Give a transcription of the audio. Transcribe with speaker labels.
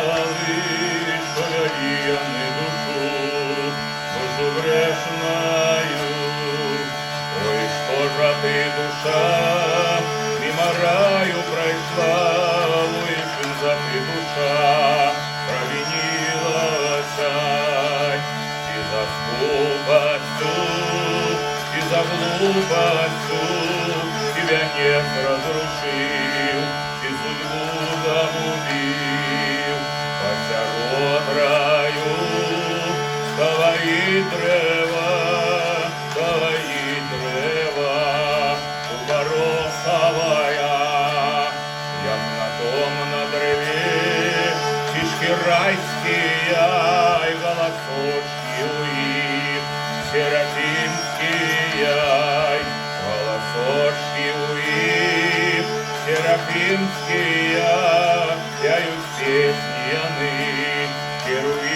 Speaker 1: ангели, що віяни душу грешною. Ой, що ж ти, душа, мимо раю пройшла, ой, чим за ти, душа, провинилася, и за скупостью, и за глупостью тебя не разрушил, и судьбу загубил. Посярод раю стоит древо, гороховая, як на том на древе птички райские, и голосочки у их серафимские, голосочки у их серафимские, пяют песни они,